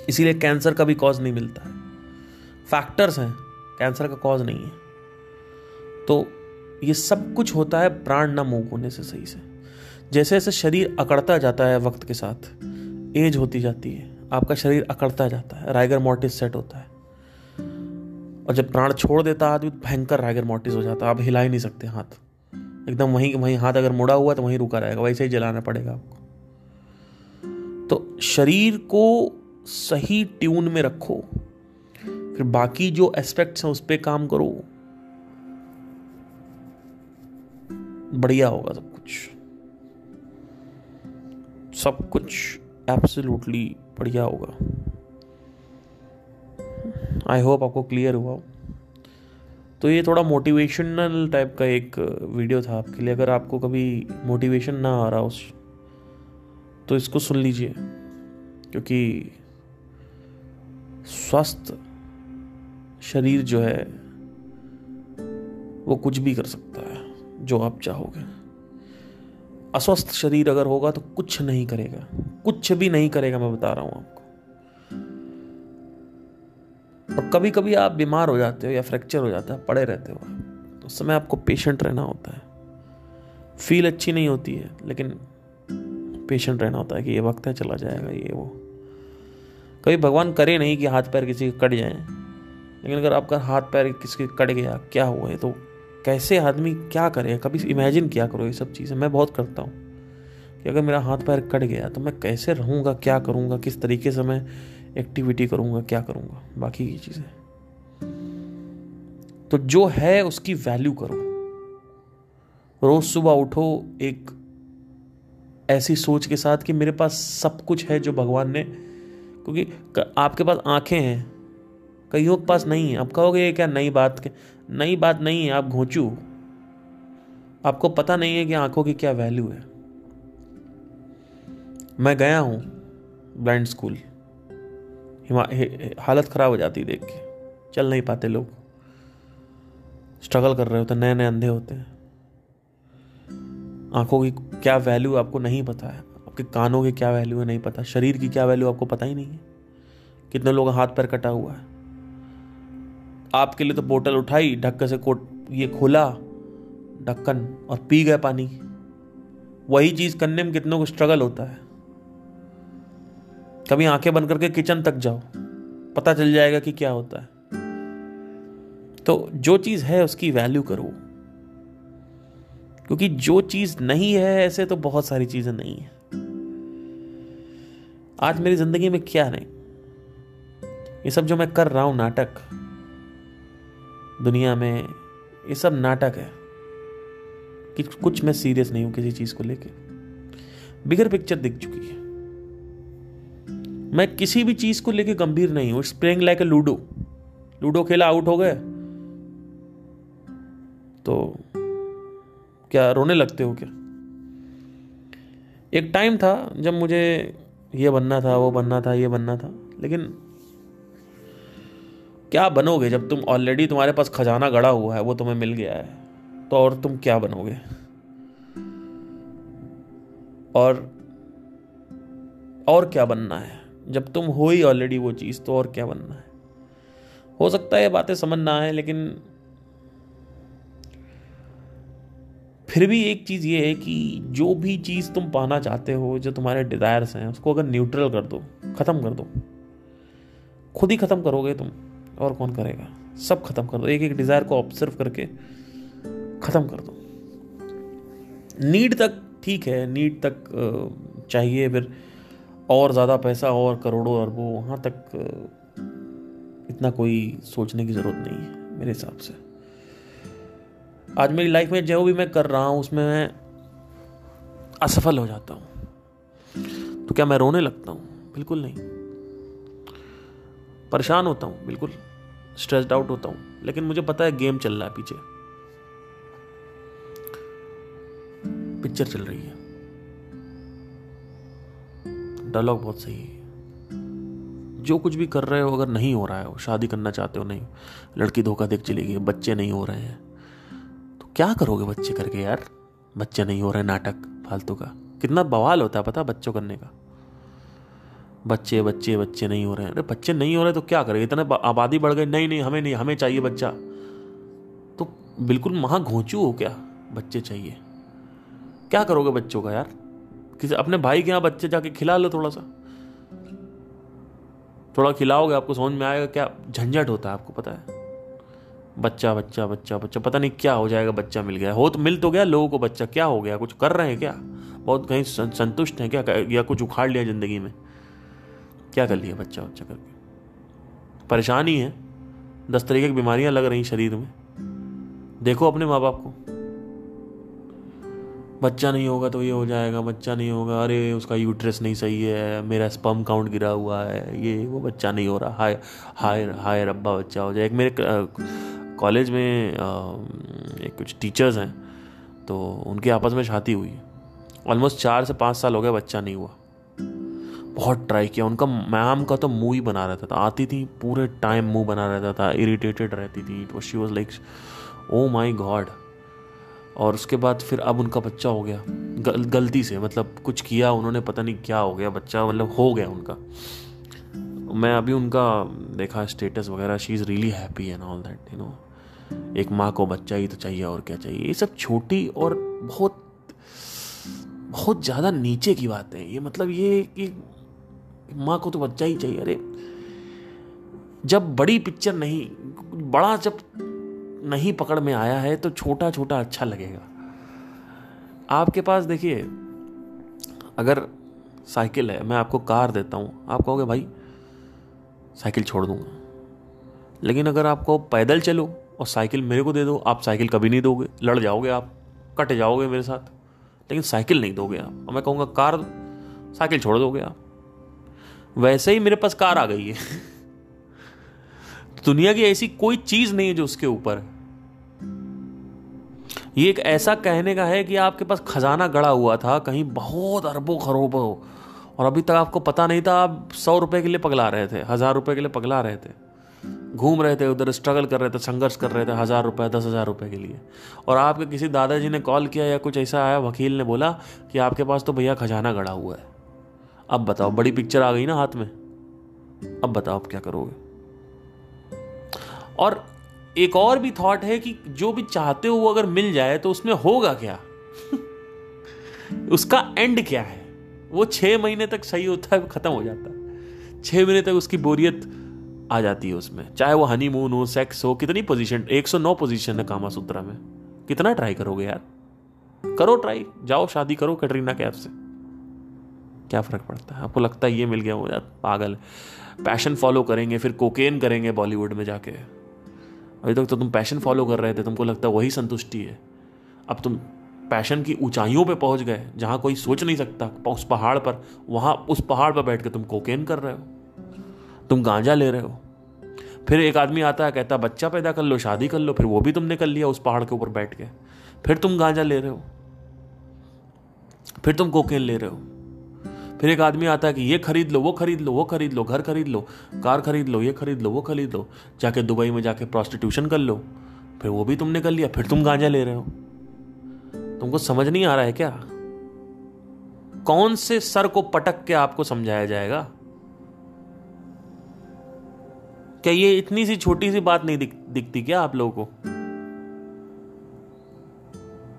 इसीलिए कैंसर का भी कॉज नहीं मिलता है। फैक्टर्स हैं, कैंसर का कॉज नहीं है। तो ये सब कुछ होता है प्राण ना मूव होने से सही से। जैसे जैसे शरीर अकड़ता जाता है वक्त के साथ, एज होती जाती है, आपका शरीर अकड़ता जाता है, राइगर मोर्टिस सेट होता है। और जब प्राण छोड़ देता है आदमी, भयंकर राइगर मोर्टिस हो जाता है, आप हिला ही नहीं सकते हाथ, एकदम वहीं हाथ अगर मुड़ा हुआ तो वहीं रुका रहेगा, वैसे ही जलाना पड़ेगा आपको। तो शरीर को सही ट्यून में रखो, फिर बाकी जो एस्पेक्ट्स हैं उस पर काम करो, बढ़िया होगा सब कुछ एब्सोल्युटली बढ़िया होगा। आई होप आपको क्लियर हुआ। तो ये थोड़ा मोटिवेशनल टाइप का एक वीडियो था आपके लिए। अगर आपको कभी मोटिवेशन ना आ रहा हो तो इसको सुन लीजिए, क्योंकि स्वस्थ शरीर जो है वो कुछ भी कर सकता है जो आप चाहोगे। अस्वस्थ शरीर अगर होगा तो कुछ नहीं करेगा, कुछ भी नहीं करेगा, मैं बता रहा हूं आपको। और कभी कभी आप बीमार हो जाते हो या फ्रैक्चर हो जाता है, पड़े रहते हो, तो उस समय आपको पेशेंट रहना होता है। फील अच्छी नहीं होती है, लेकिन पेशेंट रहना होता है कि ये वक्त है, चला जाएगा, ये वो। कभी भगवान करे नहीं कि हाथ पैर किसी के कट जाए, लेकिन अगर आपका हाथ पैर किसी के कट गया, क्या हुआ है, तो कैसे आदमी क्या करे, कभी इमेजिन किया करो ये सब चीज़ें। मैं बहुत करता हूँ कि अगर मेरा हाथ पैर कट गया तो मैं कैसे रहूँगा, क्या करूँगा, किस तरीके से मैं एक्टिविटी करूँगा, क्या करूँगा, बाकी की चीज़ें। तो जो है उसकी वैल्यू करो। रोज सुबह उठो एक ऐसी सोच के साथ कि मेरे पास सब कुछ है जो भगवान ने, क्योंकि आपके पास आंखें हैं, कईयों के पास नहीं है। आप कहोगे ये क्या नई बात नहीं है, आप घोंचू, आपको पता नहीं है कि आंखों की क्या वैल्यू है। मैं गया हूं ब्लाइंड स्कूल, हालत खराब हो जाती देख के, चल नहीं पाते लोग, स्ट्रगल कर रहे होते, नए नए अंधे होते हैं। आंखों की क्या वैल्यू आपको नहीं पता है, आपके कानों की क्या वैल्यू है नहीं पता, शरीर की क्या वैल्यू आपको पता ही नहीं है। कितने लोग हाथ पैर कटा हुआ है, आपके लिए तो बोतल उठाई, ढक्कन से ये खोला ढक्कन और पी गए पानी। वही चीज करने में कितनों को स्ट्रगल होता है। कभी आंखें बंद करके किचन तक जाओ, पता चल जाएगा कि क्या होता है। तो जो चीज है उसकी वैल्यू करो, क्योंकि जो चीज नहीं है, ऐसे तो बहुत सारी चीजें नहीं है। आज मेरी जिंदगी में क्या नहीं, ये सब जो मैं कर रहा हूं नाटक दुनिया में, ये सब नाटक है कि कुछ मैं सीरियस नहीं हूं किसी चीज को लेके। बिगर पिक्चर दिख चुकी है, मैं किसी भी चीज को लेके गंभीर नहीं हूं। प्लेइंग लाइक ए लूडो खेला, आउट हो गए तो क्या रोने लगते हो क्या? एक टाइम था जब मुझे ये बनना था, वो बनना था, ये बनना था, लेकिन क्या बनोगे जब तुम ऑलरेडी, तुम्हारे पास खजाना गड़ा हुआ है, वो तुम्हें मिल गया है, तो और तुम क्या बनोगे? और क्या बनना है? जब तुम हो ही ऑलरेडी वो चीज़, तो और क्या बनना है। हो सकता है ये बातें समझ ना आए, लेकिन फिर भी एक चीज़ ये है कि जो भी चीज़ तुम पाना चाहते हो, जो तुम्हारे डिज़ायर्स हैं, उसको अगर न्यूट्रल कर दो, ख़त्म कर दो, खुद ही ख़त्म करोगे तुम, और कौन करेगा। सब खत्म कर दो, एक एक डिज़ायर को ऑब्जर्व करके ख़त्म कर दो। नीड तक ठीक है, नीड तक चाहिए, फिर और ज़्यादा पैसा और करोड़ों अरबों, वहाँ तक इतना कोई सोचने की ज़रूरत नहीं है मेरे हिसाब से। आज मेरी लाइफ में जो भी मैं कर रहा हूँ उसमें मैं असफल हो जाता हूँ तो क्या मैं रोने लगता हूँ? बिल्कुल नहीं। परेशान होता हूँ, बिल्कुल स्ट्रेस्ड आउट होता हूँ, लेकिन मुझे पता है गेम चल रहा है, पीछे पिक्चर चल रही है, डायलॉग बहुत सही है। जो कुछ भी कर रहे हो, अगर नहीं हो रहा है, शादी करना चाहते हो, नहीं, लड़की धोखा देख चली गई, बच्चे नहीं हो रहे हैं, तो क्या करोगे बच्चे करके यार? बच्चे नहीं हो रहे, नाटक फालतू का, कितना बवाल होता है पता बच्चों करने का। बच्चे बच्चे बच्चे नहीं हो रहे हैं, अरे बच्चे नहीं हो रहे तो क्या करें? इतने आबादी बढ़ गई, नहीं हमें चाहिए बच्चा, तो बिल्कुल महा घोंचू हो क्या? बच्चे चाहिए, क्या करोगे बच्चों का यार? किसी अपने भाई के यहाँ बच्चे जाके खिला लो, थोड़ा खिलाओगे, आपको समझ में आएगा क्या झंझट होता है, आपको पता है। बच्चा बच्चा बच्चा बच्चा, पता नहीं क्या हो जाएगा, बच्चा मिल गया, हो तो मिल तो गया लोगों को बच्चा, क्या हो गया? कुछ कर रहे हैं क्या? बहुत कहीं संतुष्ट हैं क्या, या कुछ उखाड़ लिया जिंदगी में? क्या कर लिया बच्चा करके? परेशानी है, 10 तरीके की बीमारियां लग रही शरीर में। देखो अपने माँ बाप को, बच्चा नहीं होगा तो ये हो जाएगा, बच्चा नहीं होगा, अरे उसका यूट्रस नहीं सही है, मेरा स्पर्म काउंट गिरा हुआ है, ये वो, बच्चा नहीं हो रहा, हाय हाय हाय रब्बा बच्चा हो जाए। एक मेरे कॉलेज में एक कुछ टीचर्स हैं, तो उनकी आपस में शादी हुई, ऑलमोस्ट 4 से 5 साल हो गए, बच्चा नहीं हुआ। बहुत ट्राई किया, उनका मैम का तो मुंह ही बना रहता था, आती थी पूरे टाइम मुंह बना रहता था, इरिटेटेड रहती थी, तो she was like oh my God. और उसके बाद फिर अब उनका बच्चा हो गया, गलती से, मतलब कुछ किया उन्होंने, पता नहीं क्या हो गया, बच्चा मतलब हो गया उनका। मैं अभी उनका देखा स्टेटस वगैरह, she is really happy and all that, you know. एक माँ को बच्चा ही तो चाहिए, और क्या चाहिए? ये सब छोटी और बहुत बहुत ज़्यादा नीचे की बात है ये, मतलब ये कि माँ को तो बच्चा ही चाहिए। अरे जब बड़ी पिक्चर नहीं, बड़ा जब नहीं पकड़ में आया है तो छोटा छोटा अच्छा लगेगा। आपके पास देखिए, अगर साइकिल है, मैं आपको कार देता हूँ, आप कहोगे भाई साइकिल छोड़ दूंगा, लेकिन अगर आपको पैदल चलो और साइकिल मेरे को दे दो, आप साइकिल कभी नहीं दोगे, लड़ जाओगे, आप कट जाओगे मेरे साथ, लेकिन साइकिल नहीं दोगे आप। और मैं कहूँगा कार दो, साइकिल छोड़ दोगे आप। वैसे ही मेरे पास कार आ गई है दुनिया की ऐसी कोई चीज नहीं है जो उसके ऊपर। ये एक ऐसा कहने का है कि आपके पास खजाना गड़ा हुआ था कहीं, बहुत अरबों खरबों, और अभी तक आपको पता नहीं था, आप 100 रुपए के लिए पगला रहे थे, 1000 रुपए के लिए पगला रहे थे, घूम रहे थे उधर, स्ट्रगल कर रहे थे, संघर्ष कर रहे थे 1000 रुपए 10,000 रुपए के लिए। और आपके किसी दादाजी ने कॉल किया या कुछ ऐसा आया, वकील ने बोला कि आपके पास तो भैया खजाना गड़ा हुआ है। अब बताओ, बड़ी पिक्चर आ गई ना हाथ में, अब बताओ आप क्या करोगे? और एक और भी थॉट है कि जो भी चाहते हो वो अगर मिल जाए तो उसमें होगा क्या उसका एंड क्या है? वो 6 महीने तक सही होता है, खत्म हो जाता है, 6 महीने तक उसकी बोरियत आ जाती है उसमें, चाहे वो हनीमून हो, सेक्स हो, कितनी पोजीशन, 109 पोजीशन है कामा सूत्रा में, कितना ट्राई करोगे यार? करो ट्राई, जाओ शादी करो कैटरीना कैफ से, क्या फर्क पड़ता है? आपको लगता है ये मिल गया, हो यार पागल, पैशन फॉलो करेंगे, फिर कोकेन करेंगे बॉलीवुड में जाके। अभी तक तो तुम पैशन फॉलो कर रहे थे, तुमको लगता है वही संतुष्टि है। अब तुम पैशन की ऊंचाइयों पे पहुंच गए, जहां कोई सोच नहीं सकता, उस पहाड़ पर, वहां उस पहाड़ पर बैठ के तुम कोकेन कर रहे हो, तुम गांजा ले रहे हो। फिर एक आदमी आता है, कहता बच्चा पैदा कर लो, शादी कर लो, फिर वो भी तुमने कर लिया उस पहाड़ के ऊपर बैठ के, फिर तुम गांजा ले रहे हो, फिर तुम कोकेन ले रहे हो। फिर एक आदमी आता है कि ये खरीद लो, वो खरीद लो, वो खरीद लो, घर खरीद लो, कार खरीद लो, ये खरीद लो, वो खरीद लो, जाके दुबई में जाके प्रोस्टिट्यूशन कर लो, फिर वो भी तुमने कर लिया, फिर तुम गांजा ले रहे हो। तुमको समझ नहीं आ रहा है क्या? कौन से सर को पटक के आपको समझाया जाएगा? क्या ये इतनी सी छोटी सी बात नहीं दिखती क्या आप लोगों को?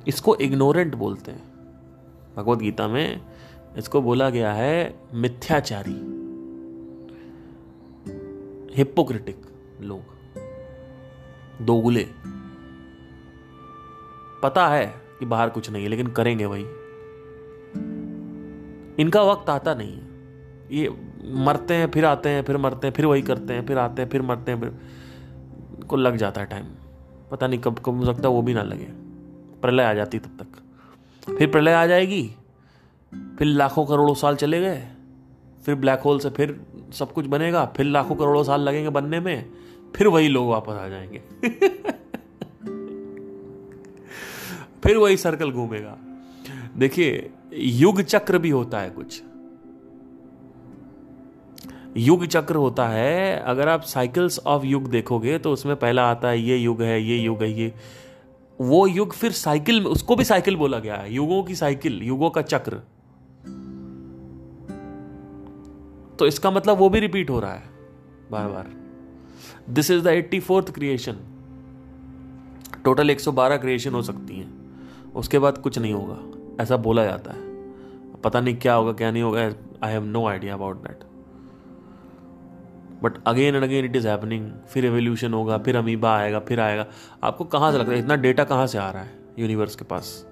इसको इग्नोरेंट बोलते हैं। भगवत गीता में इसको बोला गया है मिथ्याचारी, हिपोक्रिटिक लोग, दोगले। पता है कि बाहर कुछ नहीं है लेकिन करेंगे वही। इनका वक्त आता नहीं है। ये मरते हैं फिर आते हैं, फिर मरते हैं फिर वही करते हैं, फिर आते हैं फिर मरते हैं, फिर को लग जाता है टाइम। पता नहीं कब कब हो सकता है वो भी ना लगे, प्रलय आ जाती तब तक। फिर प्रलय आ जाएगी, फिर लाखों करोड़ों साल चले गए, फिर ब्लैक होल से फिर सब कुछ बनेगा, फिर लाखों करोड़ों साल लगेंगे बनने में, फिर वही लोग वापस आ जाएंगे। फिर वही सर्कल घूमेगा। देखिए युग चक्र भी होता है कुछ। युग चक्र होता है, अगर आप साइकिल्स ऑफ युग देखोगे तो उसमें पहला आता है ये युग है, ये युग है, ये वो युग, फिर साइकिल में, उसको भी साइकिल बोला गया है, युगों की साइकिल, युगों का चक्र। तो इसका मतलब वो भी रिपीट हो रहा है बार बार। This is the 84th creation. Total 112 creation हो सकती हैं, उसके बाद कुछ नहीं होगा, ऐसा बोला जाता है। पता नहीं क्या होगा क्या नहीं होगा, I have no idea about that, but again and again it is happening. फिर एवोल्यूशन होगा, फिर अमीबा आएगा, फिर आएगा। आपको कहां से लगता है इतना डेटा कहां से आ रहा है यूनिवर्स के पास?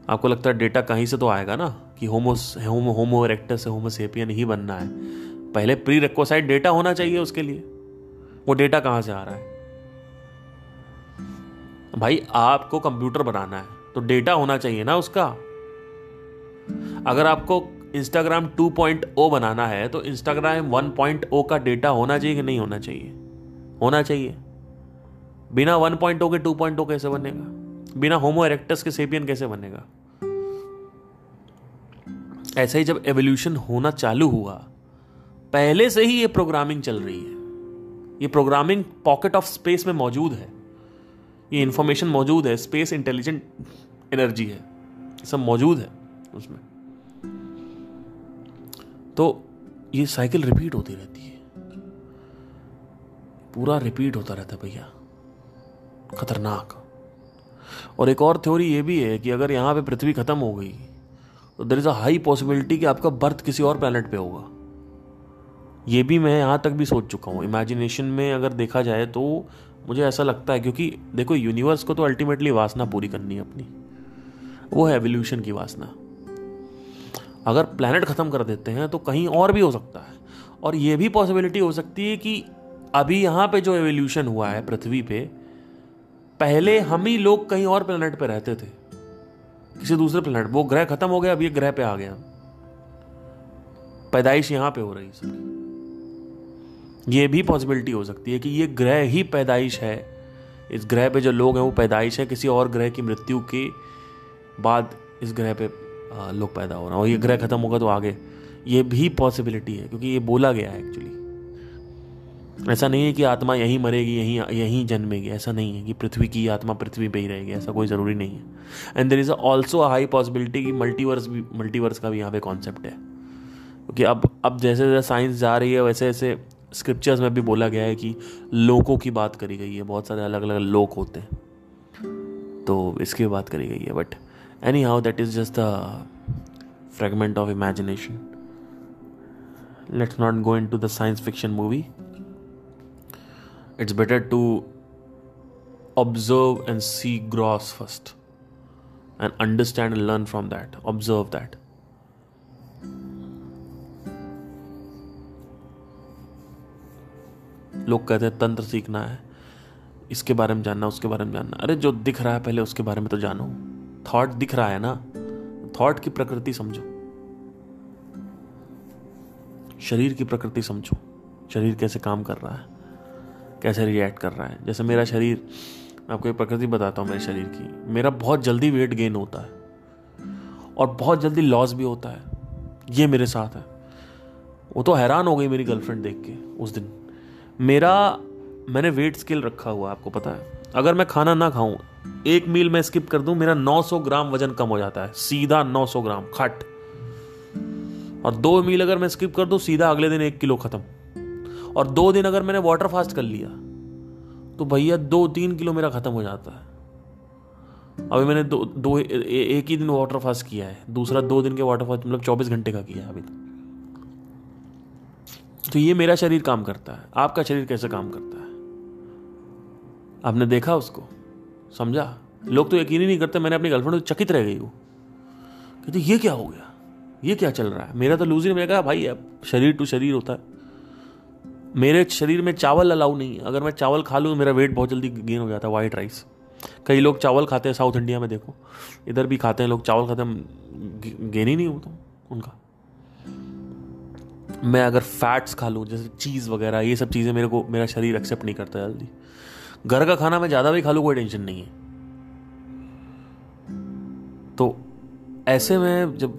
आपको लगता है डेटा कहीं से तो आएगा ना, कि होमो इरेक्टस से होमो सेपियन ही बनना है। पहले प्री रिक्विजिट डेटा होना चाहिए उसके लिए। वो डेटा कहां से आ रहा है भाई? आपको कंप्यूटर बनाना है तो डेटा होना चाहिए ना उसका। अगर आपको इंस्टाग्राम 2.0 बनाना है तो इंस्टाग्राम 1.0 का डेटा होना चाहिए कि नहीं होना चाहिए? होना चाहिए। बिना 1.0 के 2.0 कैसे बनेगा? बिना होमो इरेक्टस के सेपियन कैसे बनेगा? ऐसे ही जब एवोल्यूशन होना चालू हुआ, पहले से ही ये प्रोग्रामिंग चल रही है। ये प्रोग्रामिंग पॉकेट ऑफ स्पेस में मौजूद है, ये इंफॉर्मेशन मौजूद है, स्पेस इंटेलिजेंट एनर्जी है, सब मौजूद है उसमें। तो ये साइकिल रिपीट होती रहती है, पूरा रिपीट होता रहता है भैया, खतरनाक। और एक और थ्योरी ये भी है कि अगर यहां पे पृथ्वी खत्म हो गई तो there is a high possibility कि आपका बर्थ किसी और प्लेनेट पे होगा। ये भी मैं यहां तक भी सोच चुका हूं, इमेजिनेशन में अगर देखा जाए तो मुझे ऐसा लगता है, क्योंकि देखो यूनिवर्स को तो अल्टीमेटली वासना पूरी करनी है अपनी, वो है एवोल्यूशन की वासना। अगर प्लैनेट खत्म कर देते हैं तो कहीं और भी हो सकता है। और यह भी पॉसिबिलिटी हो सकती है कि अभी यहां पे जो एवोल्यूशन हुआ है पृथ्वी पे, पहले हम ही लोग कहीं और प्लैनेट पे रहते थे, किसी दूसरे प्लैनेट, वो ग्रह खत्म हो गया, अब ये ग्रह पे आ गया, पैदाइश यहां पे हो रही सबकी। ये भी पॉसिबिलिटी हो सकती है कि ये ग्रह ही पैदाइश है, इस ग्रह पे जो लोग हैं वो पैदाइश है किसी और ग्रह की मृत्यु के बाद इस ग्रह पे लोग पैदा हो रहे हैं, और ये ग्रह खत्म होगा तो आगे। ये भी पॉसिबिलिटी है, क्योंकि ये बोला गया है एक्चुअली। ऐसा नहीं है कि आत्मा यहीं मरेगी, यहीं जन्मेगी, ऐसा नहीं है कि पृथ्वी की आत्मा पृथ्वी पे ही रहेगी, ऐसा कोई ज़रूरी नहीं है। And there is also a high possibility कि मल्टीवर्स का भी यहाँ पे कॉन्सेप्ट है, क्योंकि अब जैसे जैसे साइंस जा रही है वैसे वैसे स्क्रिप्चर्स में भी बोला गया है कि लोकों की बात करी गई है, बहुत सारे अलग अलग लोक होते हैं, तो इसकी बात करी गई है। But any how that is just a fragment of imagination. Let's not go into the science fiction movie. It's better to observe and see gross first and understand and learn from that. Observe that. लोग कहते हैं तंत्र सीखना है, इसके बारे में जानना, उसके बारे में जानना। अरे जो दिख रहा है पहले उसके बारे में तो जानो। थॉट दिख रहा है ना, थॉट की प्रकृति समझो, शरीर की प्रकृति समझो, शरीर कैसे काम कर रहा है, कैसे रिएक्ट कर रहा है। जैसे मेरा शरीर, मैं आपको एक प्रकृति बताता हूँ मेरे शरीर की। मेरा बहुत जल्दी वेट गेन होता है और बहुत जल्दी लॉस भी होता है, ये मेरे साथ है। वो तो हैरान हो गई मेरी गर्लफ्रेंड देख के उस दिन। मैंने वेट स्केल रखा हुआ है, आपको पता है। अगर मैं खाना ना खाऊं, एक मील में स्किप कर दूं, मेरा 900 ग्राम वजन कम हो जाता है, सीधा 900 ग्राम खट। और 2 मील अगर मैं स्किप कर दूं, सीधा अगले दिन 1 किलो खत्म। और 2 दिन अगर मैंने वाटर फास्ट कर लिया तो भैया 2-3 किलो मेरा खत्म हो जाता है। अभी मैंने एक ही दिन वाटर फास्ट किया है, दूसरा 2 दिन के वाटर फास्ट मतलब 24 घंटे का किया है अभी तक। तो ये मेरा शरीर काम करता है। आपका शरीर कैसे काम करता है आपने देखा, उसको समझा? लोग तो यकीन ही नहीं करते। मैंने अपनी गर्लफ्रेंड तो चकित रह गई, वो कहती ये क्या हो गया, ये क्या चल रहा है। मेरा तो लूज ही, मैंने कहा भाई अब शरीर टू शरीर होता है। मेरे शरीर में चावल अलाउ नहीं है। अगर मैं चावल खा लूँ मेरा वेट बहुत जल्दी गेन हो जाता है। वाइट राइस, कई लोग चावल खाते हैं, साउथ इंडिया में देखो, इधर भी खाते हैं लोग चावल खाते हैं, गेन ही नहीं होता उनका। मैं अगर फैट्स खा लूँ जैसे चीज़ वगैरह, ये सब चीज़ें मेरा शरीर एक्सेप्ट नहीं करता जल्दी। घर का खाना मैं ज़्यादा भी खा लूँ कोई टेंशन नहीं है। तो ऐसे में जब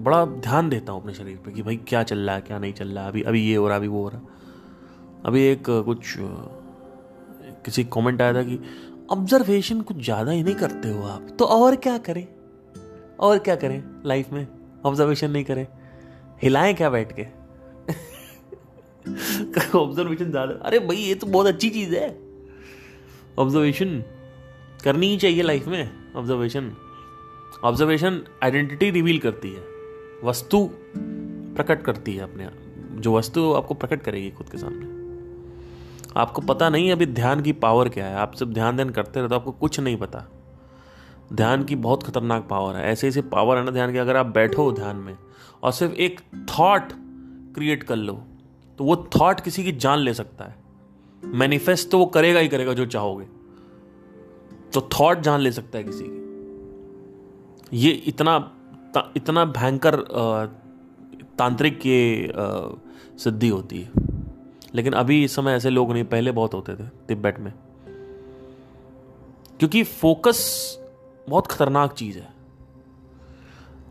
बड़ा ध्यान देता हूँ अपने शरीर पे कि भाई क्या चल रहा है, क्या नहीं चल रहा है, अभी ये हो रहा, अभी वो हो रहा। अभी एक किसी कमेंट आया था कि ऑब्जर्वेशन कुछ ज़्यादा ही नहीं करते हो आप, तो और क्या करें, और क्या करें लाइफ में, ऑब्जर्वेशन नहीं करें, हिलाएं क्या बैठ के ऑब्जर्वेशन ज़्यादा, अरे भाई ये तो बहुत अच्छी चीज़ है। ऑब्जर्वेशन करनी ही चाहिए लाइफ में। ऑब्जर्वेशन आइडेंटिटी रिवील करती है, वस्तु प्रकट करती है अपने आप, जो वस्तु आपको प्रकट करेगी खुद के सामने। आपको पता नहीं अभी ध्यान की पावर क्या है। आप सब ध्यान करते रहते हो, आपको कुछ नहीं पता। ध्यान की बहुत खतरनाक पावर है। ऐसे ऐसे पावर है ना ध्यान की। अगर आप बैठो ध्यान में और सिर्फ एक थॉट क्रिएट कर लो तो वो थॉट किसी की जान ले सकता है। मैनिफेस्ट तो वो करेगा ही करेगा जो चाहोगे, तो थॉट जान ले सकता है किसी की। ये इतना भयंकर तांत्रिक की सिद्धि होती है। लेकिन अभी इस समय ऐसे लोग नहीं, पहले बहुत होते थे तिब्बत में, क्योंकि फोकस बहुत खतरनाक चीज है।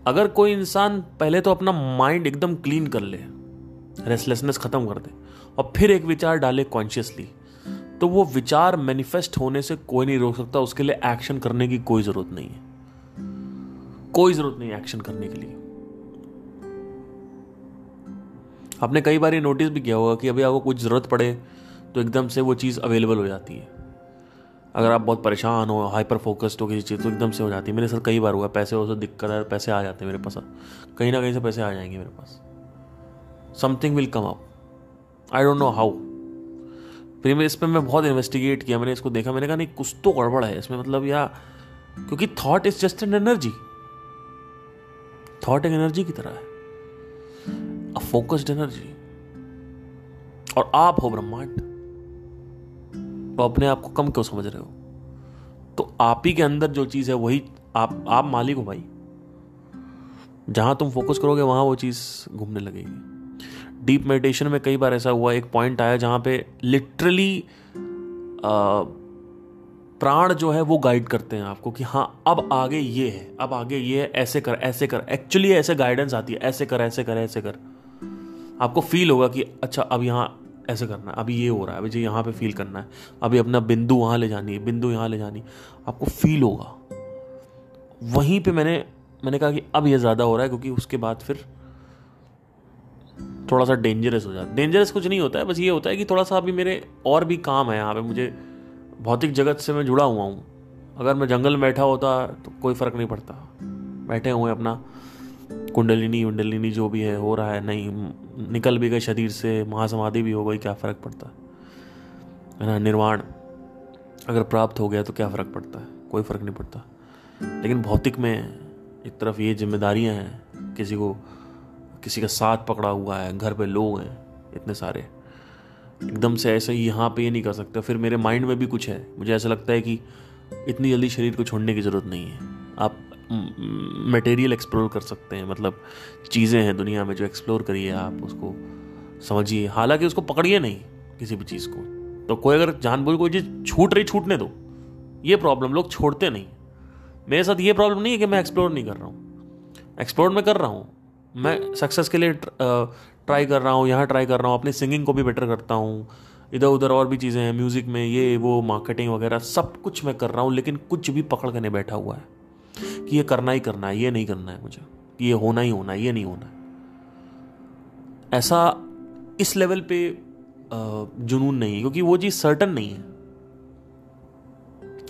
अगर कोई इंसान पहले तो अपना माइंड एकदम क्लीन कर ले, रेस्टलेसनेस खत्म कर दे, और फिर एक विचार डाले कॉन्शियसली, तो वो विचार मैनिफेस्ट होने से कोई नहीं रोक सकता। उसके लिए एक्शन करने की कोई जरूरत नहीं है, कोई जरूरत नहीं एक्शन करने के लिए। आपने कई बार ये नोटिस भी किया होगा कि अभी आपको कुछ जरूरत पड़े तो एकदम से वो चीज़ अवेलेबल हो जाती है। अगर आप बहुत परेशान हो, हाइपर फोकस्ड हो किसी चीज़, तो एकदम से हो जाती है। मेरे साथ कई बार हुआ, पैसे हो तो दिक्कत है, पैसे आ जाते हैं मेरे पास, कहीं ना कहीं से पैसे आ जाएंगे मेरे पास। Something will come up, I don't know how. फिर इस पर मैं बहुत इन्वेस्टिगेट किया, मैंने इसको देखा, मैंने कहा नहीं कुछ तो गड़बड़ है इसमें, मतलब या क्योंकि thought is just an energy. Thought एक एनर्जी की तरह है, अ फोकस्ड एनर्जी। और आप हो ब्रह्मांड, तो अपने आप को कम क्यों समझ रहे हो? तो आप ही के अंदर जो चीज है वही आप मालिक हो भाई। जहां तुम फोकस करोगे वहां वो चीज घूमने लगेगी। डीप मेडिटेशन में कई बार ऐसा हुआ, एक पॉइंट आया जहां पे लिटरली प्राण जो है वो गाइड करते हैं आपको कि हाँ अब आगे ये है, अब आगे ये है, ऐसे कर ऐसे कर। एक्चुअली ऐसे गाइडेंस आती है, ऐसे कर ऐसे कर ऐसे कर। आपको फील होगा कि अच्छा अब यहाँ ऐसे करना है, अभी ये हो रहा है, अभी यहाँ पे फील करना है, अभी अपना बिंदु वहाँ ले जानी है, बिंदु यहाँ ले जानी, आपको फील होगा। वहीं पे मैंने कहा कि अब ये ज़्यादा हो रहा है, क्योंकि उसके बाद फिर थोड़ा सा डेंजरस हो जाता है। डेंजरस कुछ नहीं होता है, बस ये होता है कि थोड़ा सा अभी मेरे और भी काम है यहाँ पे, मुझे भौतिक जगत से मैं जुड़ा हुआ हूँ। अगर मैं जंगल में बैठा होता तो कोई फ़र्क नहीं पड़ता। बैठे हुए अपना कुंडलिनी जो भी है हो रहा है, नहीं निकल भी गए शरीर से, महासमाधि भी हो गई, क्या फ़र्क पड़ता है ना? निर्वाण अगर प्राप्त हो गया तो क्या फ़र्क पड़ता है? कोई फ़र्क नहीं पड़ता। लेकिन भौतिक में एक तरफ ये जिम्मेदारियां हैं, किसी का साथ पकड़ा हुआ है, घर पे लोग हैं इतने सारे, एकदम से ऐसे ही यहाँ पे ये नहीं कर सकते। फिर मेरे माइंड में भी कुछ है, मुझे ऐसा लगता है कि इतनी जल्दी शरीर को छोड़ने की ज़रूरत नहीं है। आप मटेरियल एक्सप्लोर कर सकते हैं, मतलब चीज़ें हैं दुनिया में जो एक्सप्लोर करिए, आप उसको समझिए, हालांकि उसको पकड़िए नहीं किसी भी चीज़ को। तो कोई अगर जानबूझ कोई चीज़ छूटने दो, ये प्रॉब्लम, लोग छोड़ते नहीं। मेरे साथ ये प्रॉब्लम नहीं है कि मैं एक्सप्लोर नहीं कर रहा हूँ, एक्सप्लोर मैं कर रहा हूँ। मैं सक्सेस के लिए ट्राई कर रहा हूँ, यहाँ ट्राई कर रहा हूँ, अपनी सिंगिंग को भी बेटर करता हूँ, इधर उधर और भी चीज़ें हैं, म्यूज़िक में ये वो मार्केटिंग वगैरह सब कुछ मैं कर रहा हूँ। लेकिन कुछ भी पकड़ कर नहीं बैठा हुआ है कि ये करना ही करना है, ये नहीं करना है मुझे, ये होना ही होना है, ये नहीं होना है। ऐसा इस लेवल पे जुनून नहीं है, क्योंकि वो चीज़ सर्टन नहीं है।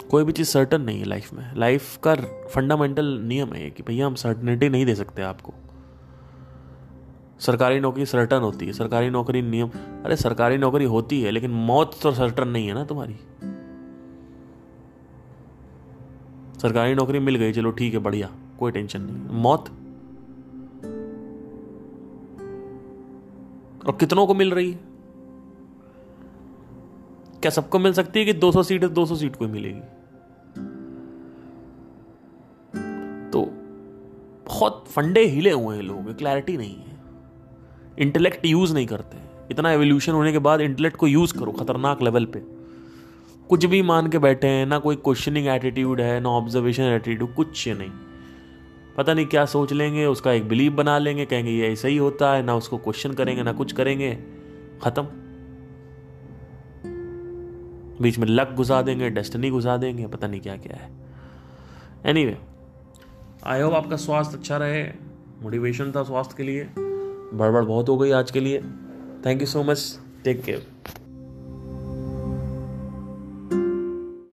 कोई भी चीज़ सर्टन नहीं है लाइफ में। लाइफ का फंडामेंटल नियम है कि भैया हम सर्टनिटी नहीं दे सकते आपको। सरकारी नौकरी सर्टन होती है, सरकारी नौकरी नियम, अरे सरकारी नौकरी होती है लेकिन मौत तो सर्टन नहीं है ना तुम्हारी। सरकारी नौकरी मिल गई, चलो ठीक है, बढ़िया, कोई टेंशन नहीं। मौत और कितनों को मिल रही है? क्या सबको मिल सकती है कि 200 सीट है 200 सीट को ही मिलेगी? तो बहुत फंडे हिले हुए हैं लोग, क्लैरिटी नहीं है, इंटेलेक्ट यूज नहीं करते। इतना एवोल्यूशन होने के बाद इंटेलेक्ट को यूज करो खतरनाक लेवल पे। कुछ भी मान के बैठे हैं, ना कोई क्वेश्चनिंग एटीट्यूड है, ना ऑब्जर्वेशन एटीट्यूड, कुछ नहीं। पता नहीं क्या सोच लेंगे, उसका एक बिलीव बना लेंगे, कहेंगे ये ऐसा ही होता है, ना उसको क्वेश्चन करेंगे ना कुछ करेंगे, खत्म। बीच में लक घुसा देंगे, डेस्टिनी घुसा देंगे, पता नहीं क्या क्या है। एनीवे, आई होप आपका स्वास्थ्य अच्छा रहे। मोटिवेशन था स्वास्थ्य के लिए, बड़बड़ बहुत हो गई आज के लिए। Thank you so much, take care.